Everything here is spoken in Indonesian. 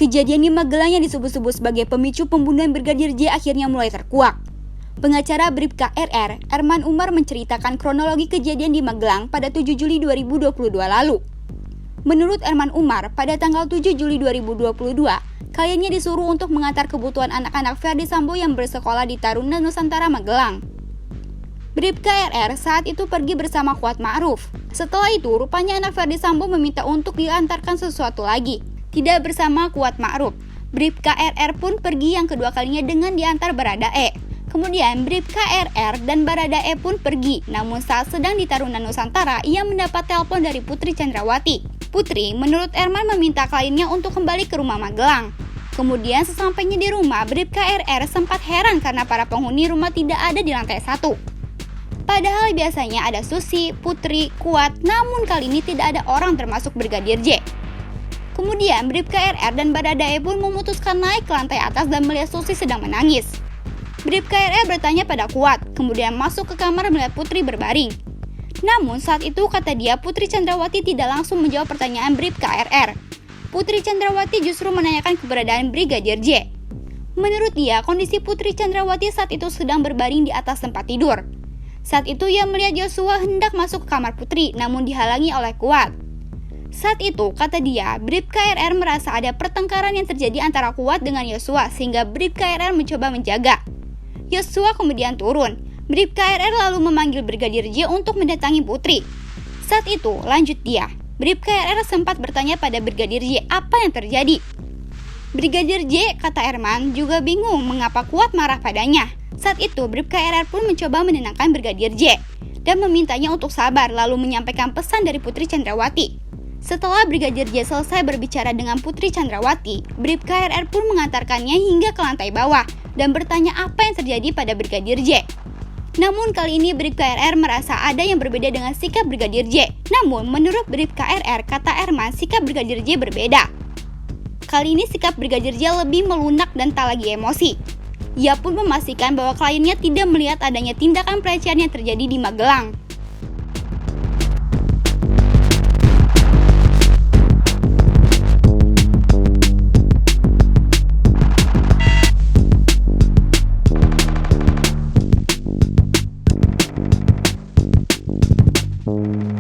Kejadian di Magelang yang disebut-sebut sebagai pemicu pembunuhan Brigadir J akhirnya mulai terkuak. Pengacara Bribka RR, Erman Umar menceritakan kronologi kejadian di Magelang pada 7 Juli 2022 lalu. Menurut Erman Umar, pada tanggal 7 Juli 2022, kliennya disuruh untuk mengantar kebutuhan anak-anak Ferdi Sambo yang bersekolah di Taruna Nusantara Magelang. Bribka RR saat itu pergi bersama Kuat Ma'ruf. Setelah itu, rupanya anak Ferdi Sambo meminta untuk diantarkan sesuatu lagi. Tidak bersama Kuat Ma'ruf, Bribka RR pun pergi yang kedua kalinya dengan diantar Baradae. Kemudian Bribka RR dan Baradae pun pergi, namun saat sedang di Taruna Nusantara, ia mendapat telepon dari Putri Chandrawati. Putri, menurut Erman, meminta kliennya untuk kembali ke rumah Magelang. Kemudian sesampainya di rumah, Bribka RR sempat heran karena para penghuni rumah tidak ada di lantai 1. Padahal biasanya ada Susi, Putri, Kuat, namun kali ini tidak ada orang termasuk Brigadir J. Kemudian Bribka RR dan Baradae pun memutuskan naik ke lantai atas dan melihat Susi sedang menangis. Bribka RR bertanya pada Kuat, kemudian masuk ke kamar melihat Putri berbaring. Namun saat itu kata dia Putri Chandrawati tidak langsung menjawab pertanyaan Bribka RR. Putri Chandrawati justru menanyakan keberadaan Brigadir J. Menurut dia, kondisi Putri Chandrawati saat itu sedang berbaring di atas tempat tidur. Saat itu ia melihat Yosua hendak masuk ke kamar Putri, namun dihalangi oleh Kuat. Saat itu, kata dia, Bribka RR merasa ada pertengkaran yang terjadi antara Kuat dengan Yosua, sehingga Bribka RR mencoba menjaga. Yosua kemudian turun. Bribka RR lalu memanggil Brigadir J untuk mendatangi Putri. Saat itu, lanjut dia, Bribka RR sempat bertanya pada Brigadir J apa yang terjadi. Brigadir J, kata Erman, juga bingung mengapa Kuat marah padanya. Saat itu, Bribka RR pun mencoba menenangkan Brigadir J dan memintanya untuk sabar, lalu menyampaikan pesan dari Putri Chandrawati. Setelah Brigadir J selesai berbicara dengan Putri Chandrawati, Bribka RR pun mengantarkannya hingga ke lantai bawah dan bertanya apa yang terjadi pada Brigadir J. Namun kali ini Bribka RR merasa ada yang berbeda dengan sikap Brigadir J. Namun menurut Bribka RR, kata Erman, sikap Brigadir J berbeda. Kali ini sikap Brigadir J lebih melunak dan tak lagi emosi. Ia pun memastikan bahwa kliennya tidak melihat adanya tindakan pelecehan yang terjadi di Magelang. Thank you.